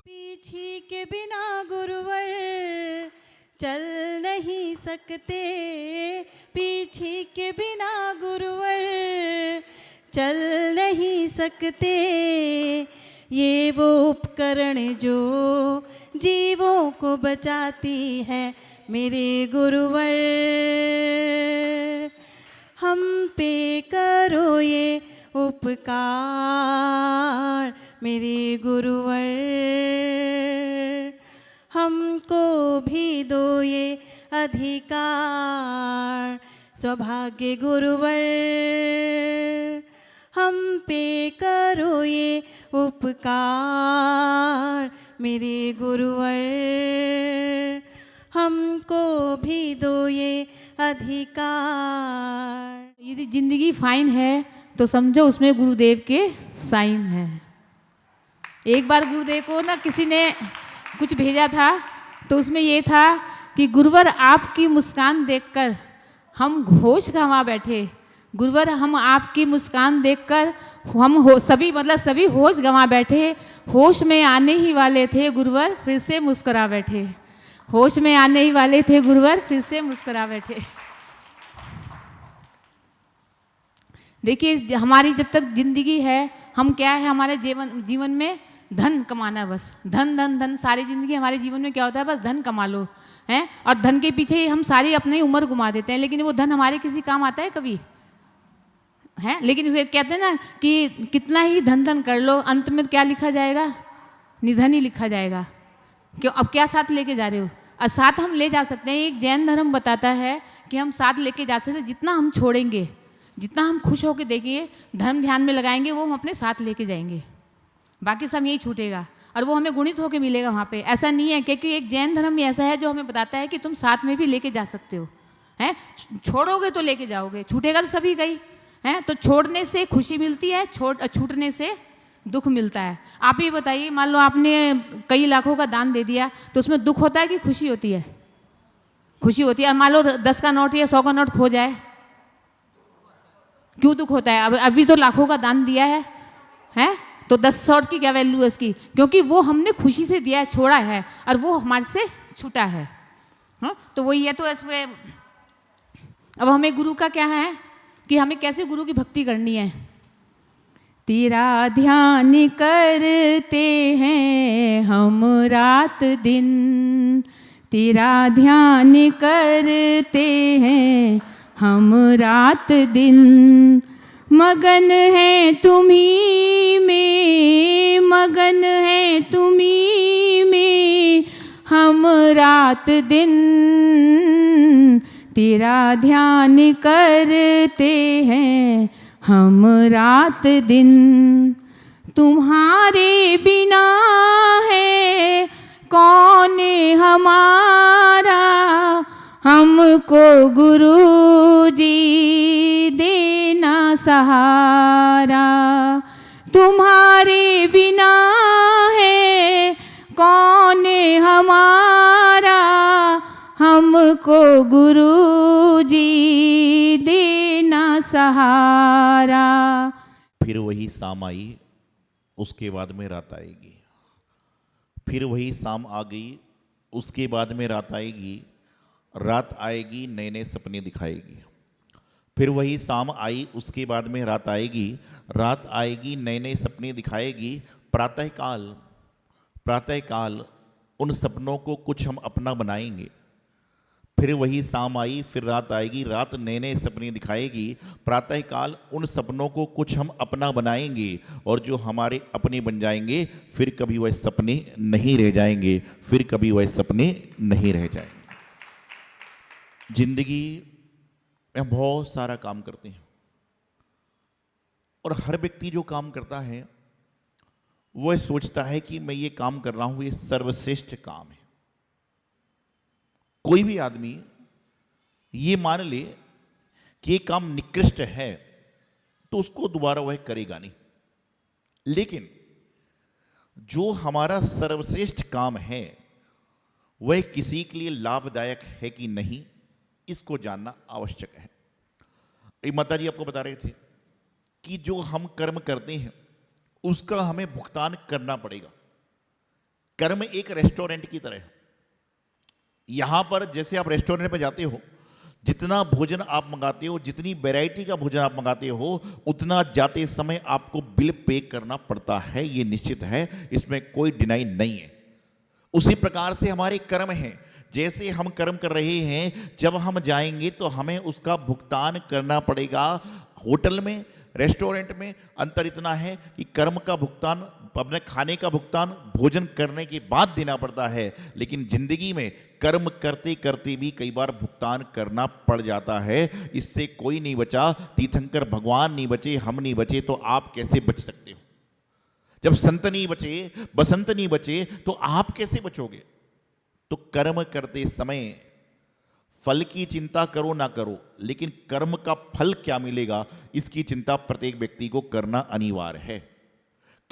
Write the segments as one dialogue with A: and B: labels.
A: पीछे के बिना गुरुवर चल नहीं सकते, पीछे के बिना गुरुवर चल नहीं सकते। ये वो उपकरण जो जीवों को बचाती है मेरे गुरुवर। हम पे करो ये उपकार मेरे गुरुवर, हमको भी दो ये अधिकार सौभाग्य गुरुवर। हम पे करो ये उपकार मेरे गुरुवर, हमको भी दो ये अधिकार।
B: यदि जिंदगी फाइन है तो समझो उसमें गुरुदेव के साइन है। एक बार गुरुदेव को ना किसी ने कुछ भेजा था, तो उसमें ये था कि गुरुवर आपकी मुस्कान देखकर हम होश गंवा बैठे। गुरुवर हम आपकी मुस्कान देखकर हम सभी होश गंवा बैठे। होश में आने ही वाले थे गुरुवर फिर से मुस्कुरा बैठे। होश में आने ही वाले थे गुरुवर फिर से मुस्कुरा बैठे। देखिए हमारी जब तक जिंदगी है, हम क्या है हमारे जीवन में धन कमाना, बस धन धन धन। सारी जिंदगी हमारे जीवन में क्या होता है, बस धन कमा लो हैं, और धन के पीछे ही हम सारी अपनी उम्र घुमा देते हैं। लेकिन वो धन हमारे किसी काम आता है कभी है? लेकिन उसे कहते हैं ना कि कितना ही धन धन कर लो, अंत में क्या लिखा जाएगा, निधन ही लिखा जाएगा। क्यों? अब क्या साथ लेके जा रहे हो? और साथ हम ले जा सकते हैं, एक जैन धर्म बताता है कि हम साथ लेके जा सकते हैं। जितना हम छोड़ेंगे, जितना हम खुश होकर देखेंगे, धर्म ध्यान में लगाएंगे, वो हम अपने साथ लेके जाएंगे, बाकी सब यही छूटेगा और वो हमें गुणित होकर मिलेगा वहाँ पे। ऐसा नहीं है, क्योंकि एक जैन धर्म में ऐसा है जो हमें बताता है कि तुम साथ में भी लेके जा सकते हो हैं। छोड़ोगे तो लेके जाओगे, छूटेगा तो सभी गई है। तो छोड़ने से खुशी मिलती है, छूटने से दुख मिलता है। आप ये बताइए, मान लो आपने कई लाखों का दान दे दिया, तो उसमें दुख होता है कि खुशी होती है? खुशी होती है। मान लो 10 का नोट या 100 का नोट खो जाए, क्यों दुख होता है? अब अभी तो लाखों का दान दिया है तो 10 नोट की क्या वैल्यू है उसकी? क्योंकि वो हमने खुशी से दिया है, छोड़ा है, और वो हमारे से छूटा है। हाँ, तो वही है। तो इसमें अब हमें गुरु का क्या है कि हमें कैसे गुरु की भक्ति करनी है। तेरा ध्यान करते हैं हम रात दिन, तेरा ध्यान करते हैं हम रात दिन। मगन है तुम्ही में, मगन है तुम्ही में हम रात दिन। तेरा ध्यान करते हैं हम रात दिन। तुम्हारे बिना है कौन हमारा, हमको गुरु जी देना सहारा। तुम्हारे बिना है कौन हमारा, हमको गुरु जी देना सहारा।
C: फिर वही शाम आई, उसके बाद में रात आएगी। फिर वही शाम आ गई, उसके बाद में रात आएगी। रात आएगी, नए नए सपने दिखाएगी। फिर वही शाम आई, उसके बाद में रात आएगी। रात आएगी, नए नए सपने दिखाएगी। प्रातःकाल, प्रातःकाल उन सपनों को कुछ हम अपना बनाएंगे। फिर वही शाम आई, फिर रात आएगी। रात नए नए सपने दिखाएगी। प्रातःकाल उन सपनों को कुछ हम अपना बनाएंगे, और जो हमारे अपने बन जाएंगे, फिर कभी वह सपने नहीं रह जाएंगे, फिर कभी वह सपने नहीं रह जाएंगे। जिंदगी में बहुत सारा काम करते हैं, और हर व्यक्ति जो काम करता है वह सोचता है कि मैं ये काम कर रहा हूं, ये सर्वश्रेष्ठ काम है। कोई भी आदमी ये मान ले कि ये काम निकृष्ट है, तो उसको दोबारा वह करेगा नहीं। लेकिन जो हमारा सर्वश्रेष्ठ काम है वह किसी के लिए लाभदायक है कि नहीं, इसको जानना आवश्यक है। एक माता जी आपको बता रहे थे कि जो हम कर्म करते हैं उसका हमें भुगतान करना पड़ेगा। कर्म एक रेस्टोरेंट की तरह है। यहां पर जैसे आप रेस्टोरेंट में जाते हो, जितना भोजन आप मंगाते हो, जितनी वैरायटी का भोजन आप मंगाते हो, उतना जाते समय आपको बिल पे करना पड़ता है। ये निश्चित है, इसमें कोई डिनाई नहीं है। उसी प्रकार से हमारे कर्म हैं। जैसे हम कर्म कर रहे हैं, जब हम जाएंगे तो हमें उसका भुगतान करना पड़ेगा। होटल में, रेस्टोरेंट में अंतर इतना है कि कर्म का भुगतान, अपने खाने का भुगतान भोजन करने के बाद देना पड़ता है, लेकिन जिंदगी में कर्म करते करते भी कई बार भुगतान करना पड़ जाता है। इससे कोई नहीं बचा, तीर्थंकर भगवान नहीं बचे, हम नहीं बचे, तो आप कैसे बच सकते हो? जब संत नहीं बचे, बसंत नहीं बचे, तो आप कैसे बचोगे? तो कर्म करते समय फल की चिंता करो ना करो, लेकिन कर्म का फल क्या मिलेगा इसकी चिंता प्रत्येक व्यक्ति को करना अनिवार्य है।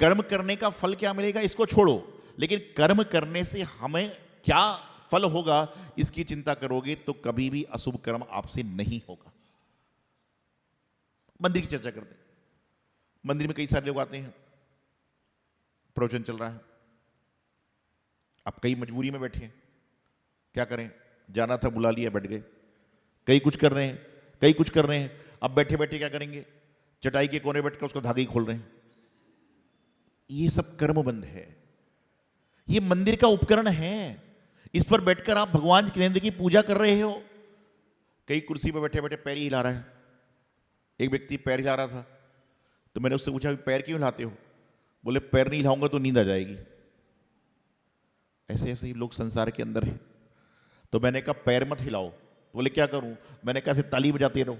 C: कर्म करने का फल क्या मिलेगा इसको छोड़ो, लेकिन कर्म करने से हमें क्या फल होगा इसकी चिंता करोगे तो कभी भी अशुभ कर्म आपसे नहीं होगा। मंदिर की चर्चा करते हैं। मंदिर में कई सारे लोग आते हैं, प्रवचन चल रहा है, अब कई मजबूरी में बैठे हैं, क्या करें, जाना था बुला लिया, बैठ गए। कई कुछ कर रहे हैं, कई कुछ कर रहे हैं, अब बैठे बैठे क्या करेंगे, चटाई के कोने बैठ कर उसका धागे ही खोल रहे हैं। ये सब कर्म बंध है। ये मंदिर का उपकरण है, इस पर बैठकर आप भगवान केंद्र की पूजा कर रहे हो। कई कुर्सी पर बैठे बैठे पैर ही हिला रहा है। एक व्यक्ति पैर हिला रहा था, तो मैंने उससे पूछा पैर क्यों हिलाते हो? बोले पैर नहीं हिलाऊंगा तो नींद आ जाएगी। ऐसे ऐसे ही लोग संसार के अंदर है। तो मैंने कहा पैर मत हिलाओ। तो बोले क्या करूं? मैंने कहा ऐसे ताली बजाते रहो।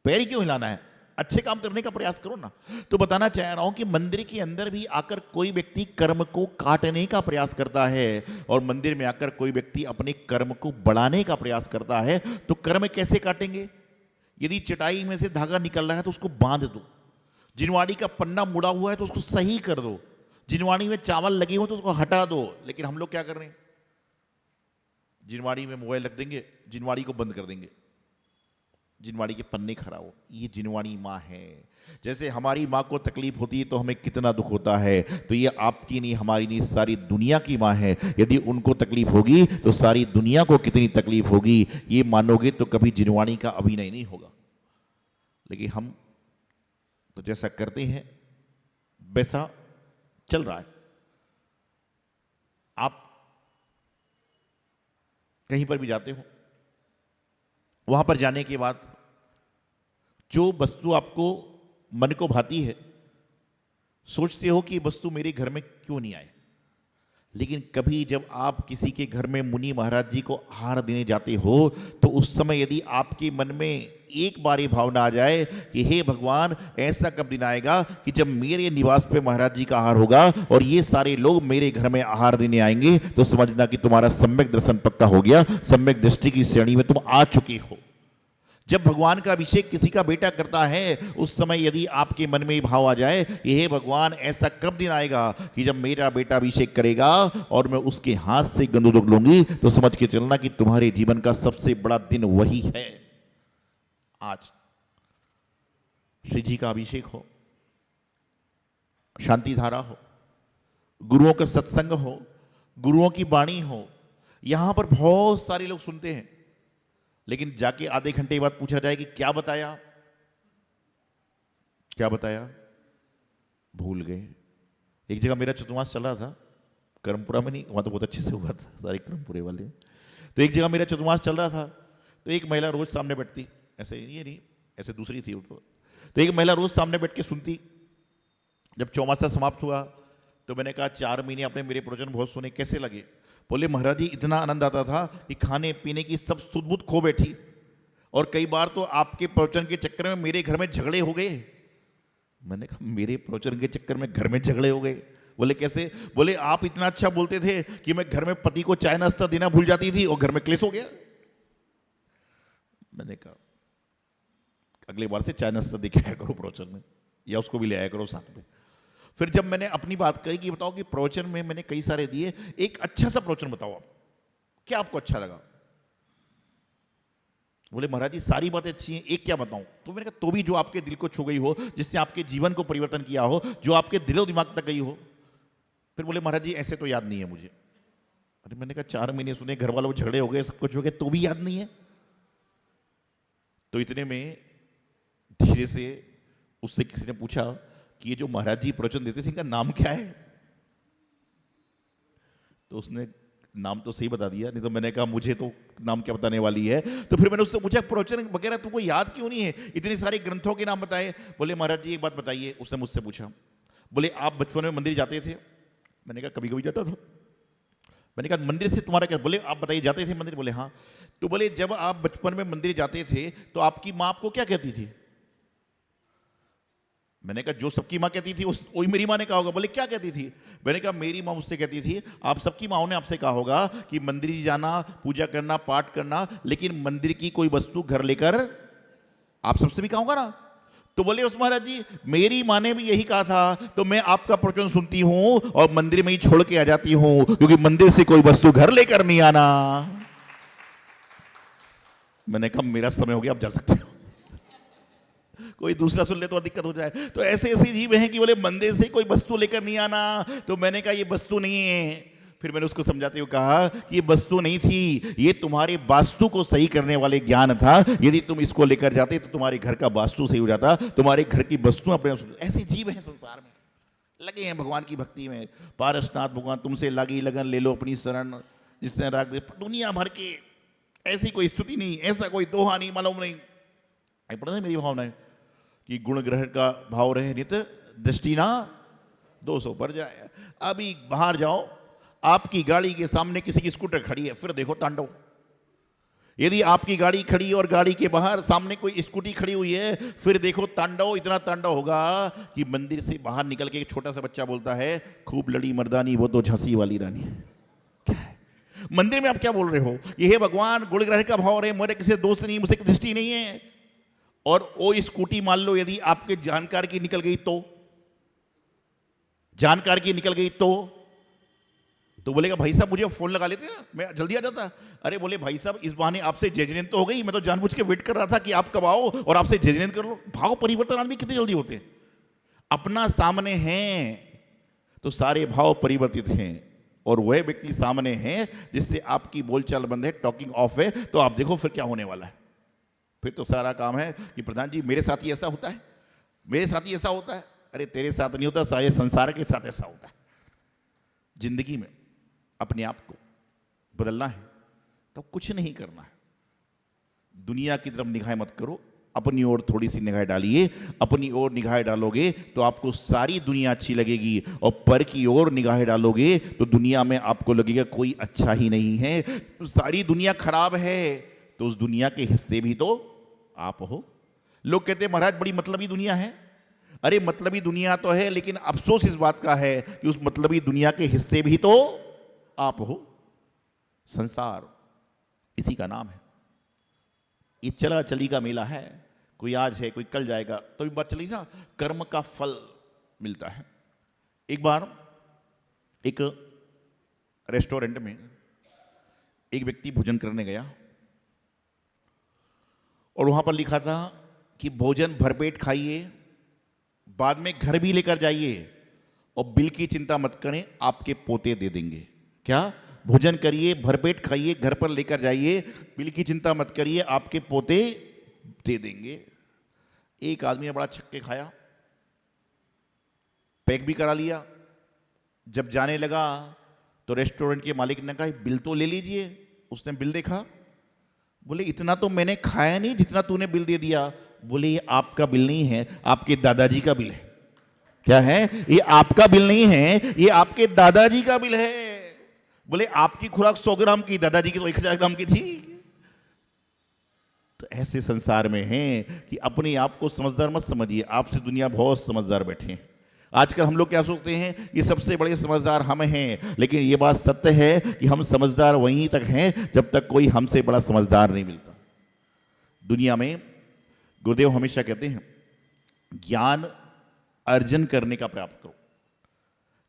C: पैर ही क्यों हिलाना है, अच्छे काम करने का प्रयास करो ना। तो बताना चाह रहा हूं कि मंदिर के अंदर भी आकर कोई व्यक्ति कर्म को काटने का प्रयास करता है, और मंदिर में आकर कोई व्यक्ति अपने कर्म को बढ़ाने का प्रयास करता है। तो कर्म कैसे काटेंगे? यदि चटाई में से धागा निकल रहा है तो उसको बांध दो। जिनवाड़ी का पन्ना मुड़ा हुआ है तो उसको सही कर दो। जिनवाड़ी में चावल लगे हो तो उसको हटा दो। लेकिन हम लोग क्या कर रहे हैं, जिनवाड़ी में मोबाइल रख देंगे, जिनवाड़ी को बंद कर देंगे, जिनवाड़ी के पन्ने खराब हो। ये जिनवाड़ी माँ है। जैसे हमारी माँ को तकलीफ होती है तो हमें कितना दुख होता है, तो ये आपकी नहीं, हमारी नहीं, सारी दुनिया की माँ है। यदि उनको तकलीफ होगी तो सारी दुनिया को कितनी तकलीफ होगी, ये मानोगे तो कभी जिनवाड़ी का अभिनय नहीं होगा। लेकिन हम तो जैसा करते हैं वैसा चल रहा है। आप कहीं पर भी जाते हो, वहां पर जाने के बाद जो वस्तु आपको मन को भाती है, सोचते हो कि वस्तु मेरे घर में क्यों नहीं आए। लेकिन कभी जब आप किसी के घर में मुनि महाराज जी को आहार देने जाते हो, तो उस समय यदि आपके मन में एक बार ये भावना आ जाए कि हे भगवान, ऐसा कब दिन आएगा कि जब मेरे निवास पे महाराज जी का आहार होगा और ये सारे लोग मेरे घर में आहार देने आएंगे, तो समझना कि तुम्हारा सम्यक दर्शन पक्का हो गया, सम्यक दृष्टि की श्रेणी में तुम आ चुके हो। जब भगवान का अभिषेक किसी का बेटा करता है, उस समय यदि आपके मन में भाव आ जाए कि हे भगवान, ऐसा कब दिन आएगा कि जब मेरा बेटा अभिषेक करेगा और मैं उसके हाथ से गंदुदुक लूंगी, तो समझ के चलना कि तुम्हारे जीवन का सबसे बड़ा दिन वही है। आज श्री जी का अभिषेक हो, शांति धारा हो, गुरुओं का सत्संग हो, गुरुओं की वाणी हो, यहां पर बहुत सारे लोग सुनते हैं, लेकिन जाके आधे घंटे बाद पूछा जाए कि क्या बताया, क्या बताया, भूल गए। एक जगह मेरा चतुर्मास चल रहा था, कर्मपुरा में नहीं, वहां तो बहुत अच्छे से हुआ था, सारे कर्मपुरे वाले। तो एक जगह मेरा चतुर्मास चल रहा था, तो एक महिला रोज सामने बैठती, ऐसे ये नहीं, ऐसे दूसरी थी उसको। तो एक महिला रोज सामने बैठ के सुनती। जब चौमासा समाप्त हुआ तो मैंने कहा 4 महीने आपने मेरे प्रवचन बहुत सुने, कैसे लगे? बोले महाराज जी, इतना आनंद आता था कि खाने पीने की सब सुध-बुध खो बैठी, और कई बार तो आपके प्रवचन के चक्कर में मेरे घर में झगड़े हो गए। मैंने कहा मेरे प्रवचन के चक्कर में घर में झगड़े हो गए? बोले कैसे? बोले आप इतना अच्छा बोलते थे कि मैं घर में पति को चाय नाश्ता देना भूल जाती थी और घर में क्लेश हो गया। मैंने कहा अगली बार से चाय नाश्ता दे के आया करो प्रवचन में, या उसको भी ले आया करो साथ में। फिर जब मैंने अपनी बात कही कि बताओ कि प्रवचन में मैंने कई सारे दिए, एक अच्छा सा प्रवचन बताओ आप, क्या आपको अच्छा लगा? बोले महाराज जी सारी बातें अच्छी हैं, एक क्या बताऊं? तो मैंने कहा तो भी जो आपके दिल को छू गई हो, जिसने आपके जीवन को परिवर्तन किया हो, जो आपके दिलो दिमाग तक गई हो। फिर बोले महाराज जी ऐसे तो याद नहीं है मुझे। अरे मैंने कहा 4 महीने सुने, घर वालों झगड़े हो गए, सब कुछ हो गया, तो भी याद नहीं है। तो इतने में धीरे से उससे किसी ने पूछा कि ये जो महाराज जी प्रवचन देते थे इनका नाम क्या है? तो उसने नाम तो सही बता दिया, नहीं तो मैंने कहा मुझे तो नाम क्या बताने वाली है। तो फिर मैंने उससे पूछा प्रवचन वगैरह तुमको याद क्यों नहीं है, इतने सारे ग्रंथों के नाम बताए। बोले महाराज जी एक बात बताइए। उसने मुझसे पूछा, बोले आप बचपन में मंदिर जाते थे? मैंने कहा कभी कभी जाता था। मैंने कहा मंदिर से तुम्हारा क्या? बोले आप बताइए जाते थे मंदिर? बोले हाँ। तो बोले जब आप बचपन में मंदिर जाते थे तो आपकी माँ आपको क्या कहती थी? मैंने कहा जो सबकी माँ कहती थी वही मेरी माँ ने कहा होगा। बोले क्या कहती थी? मैंने कहा मेरी माँ मुझसे कहती थी आप सबकी माँओं ने आपसे कहा होगा कि मंदिर जाना, पूजा करना, पाठ करना, लेकिन मंदिर की कोई वस्तु घर लेकर, आप सबसे भी कहा होगा ना। तो बोले उस महाराज जी मेरी माँ ने भी यही कहा था, तो मैं आपका प्रवचन सुनती हूं और मंदिर में ही छोड़ के आ जाती हूं, क्योंकि मंदिर से कोई वस्तु घर लेकर नहीं आना। मैंने कहा मेरा समय हो गया, आप जा सकते हो, कोई दूसरा सुन ले तो दिक्कत हो जाए। तो ऐसे ऐसे जीव हैं कि बोले मंदिर से कोई वस्तु लेकर नहीं आना। तो मैंने कहा ये वस्तु नहीं है। फिर मैंने उसको समझाते हुए कहा कि ये वस्तु नहीं थी, ये तुम्हारे वास्तु को सही करने वाले ज्ञान था। यदि तुम इसको लेकर जाते तो तुम्हारे घर का वास्तु सही हो जाता, तुम्हारे घर की वस्तु अपने। ऐसे जीव हैं संसार में, लगे हैं भगवान की भक्ति में। पारसनाथ भगवान तुमसे लागी लगन ले लो अपनी शरण, जिसने राग दे दुनिया भर के। ऐसी कोई स्तुति नहीं, ऐसा कोई दोहा नहीं, मालूम नहीं। पता है मेरी भावना है कि गुण ग्रहण का भाव रहे नित, दृष्टि ना 200 पर जाए। अभी बाहर जाओ, आपकी गाड़ी के सामने किसी की स्कूटर खड़ी है, फिर देखो तांडव। यदि आपकी गाड़ी खड़ी और गाड़ी के बाहर सामने कोई स्कूटी खड़ी हुई है, फिर देखो तांडव। इतना तांडव होगा कि मंदिर से बाहर निकल के एक छोटा सा बच्चा बोलता है खूब लड़ी मर्दानी वो तो झांसी वाली रानी है। क्या है मंदिर में आप क्या बोल रहे हो? ये है भगवान, गुण ग्रहण का भाव रहे, मेरे किसी दोस्त नहीं, मुझे दृष्टि नहीं है। और वो स्कूटी मान लो यदि आपके जानकार की निकल गई तो, जानकार की निकल गई तो बोलेगा भाई साहब मुझे फोन लगा लेते ना, मैं जल्दी आ जाता। अरे बोले भाई साहब इस बहाने आपसे जजमेंट तो हो गई, मैं तो जानबूझ के वेट कर रहा था कि आप कब आओ और आपसे जजमेंट कर लो। भाव परिवर्तन आदमी कितने जल्दी होते हैं। अपना सामने हैं तो सारे भाव परिवर्तित हैं, और वह व्यक्ति सामने है जिससे आपकी बोलचाल बंद है, टॉकिंग ऑफ है, तो आप देखो फिर क्या होने वाला है। फिर तो सारा काम है कि प्रधान जी मेरे साथ ही ऐसा होता है, मेरे साथ ही ऐसा होता है। अरे तेरे साथ नहीं होता, सारे संसार के साथ ऐसा होता है। जिंदगी में अपने आप को बदलना है तो कुछ नहीं करना है। दुनिया की तरफ निगाहें मत करो, अपनी ओर थोड़ी सी निगाह डालिए। अपनी ओर निगाह डालोगे तो आपको सारी दुनिया अच्छी लगेगी, और पर की ओर निगाह डालोगे तो दुनिया में आपको लगेगा कोई अच्छा ही नहीं है। तो सारी दुनिया खराब है तो उस दुनिया के हिस्से भी तो आप हो। लोग कहते हैं महाराज बड़ी मतलबी दुनिया है। अरे मतलबी दुनिया तो है, लेकिन अफसोस इस बात का है कि उस मतलबी दुनिया के हिस्से भी तो आप हो। संसार इसी का नाम है। ये चला चली का मेला है, कोई आज है कोई कल जाएगा। तो एक बात चली ना, कर्म का फल मिलता है। एक बार एक रेस्टोरेंट में एक व्यक्ति भोजन करने गया और वहां पर लिखा था कि भोजन भरपेट खाइए, बाद में घर भी लेकर जाइए, और बिल की चिंता मत करें, आपके पोते दे देंगे। क्या? भोजन करिए, भरपेट खाइए, घर पर लेकर जाइए, बिल की चिंता मत करिए, आपके पोते दे देंगे। एक आदमी ने बड़ा छक्के खाया, पैक भी करा लिया। जब जाने लगा तो रेस्टोरेंट के मालिक ने कहा बिल तो ले लीजिए। उसने बिल देखा, बोले इतना तो मैंने खाया नहीं जितना तूने बिल दे दिया। बोले ये आपका बिल नहीं है, आपके दादाजी का बिल है। क्या है? ये आपका बिल नहीं है, ये आपके दादाजी का बिल है। बोले आपकी खुराक 100 ग्राम की, दादाजी की तो 1000 ग्राम की थी। तो ऐसे संसार में हैं कि अपने आप को समझदार मत समझिए, आपसे दुनिया बहुत समझदार बैठे हैं। आजकल हम लोग क्या सोचते हैं कि सबसे बड़े समझदार हम हैं, लेकिन ये बात सत्य है कि हम समझदार वहीं तक हैं जब तक कोई हमसे बड़ा समझदार नहीं मिलता। दुनिया में गुरुदेव हमेशा कहते हैं ज्ञान अर्जन करने का प्रयास करो,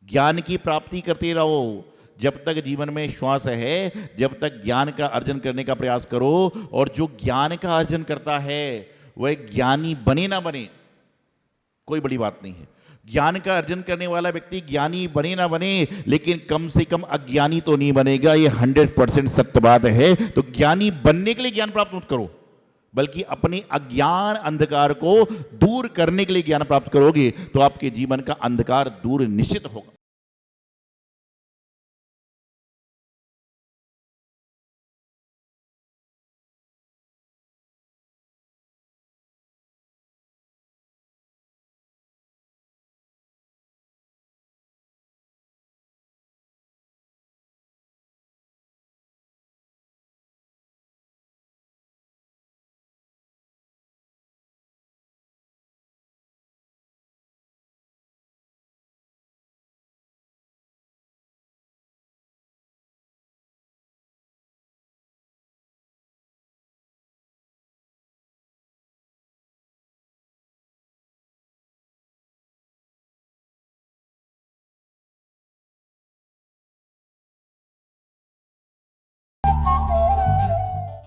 C: ज्ञान की प्राप्ति करते रहो। जब तक जीवन में श्वास है, जब तक ज्ञान का अर्जन करने का प्रयास करो। और जो ज्ञान का अर्जन करता है वह ज्ञानी बने ना बने कोई बड़ी बात नहीं है। ज्ञान का अर्जन करने वाला व्यक्ति ज्ञानी बने ना बने, लेकिन कम से कम अज्ञानी तो नहीं बनेगा, ये 100% सत्य बात है। तो ज्ञानी बनने के लिए ज्ञान प्राप्त मत करो, बल्कि अपने अज्ञान अंधकार को दूर करने के लिए ज्ञान प्राप्त करोगे तो आपके जीवन का अंधकार दूर निश्चित होगा।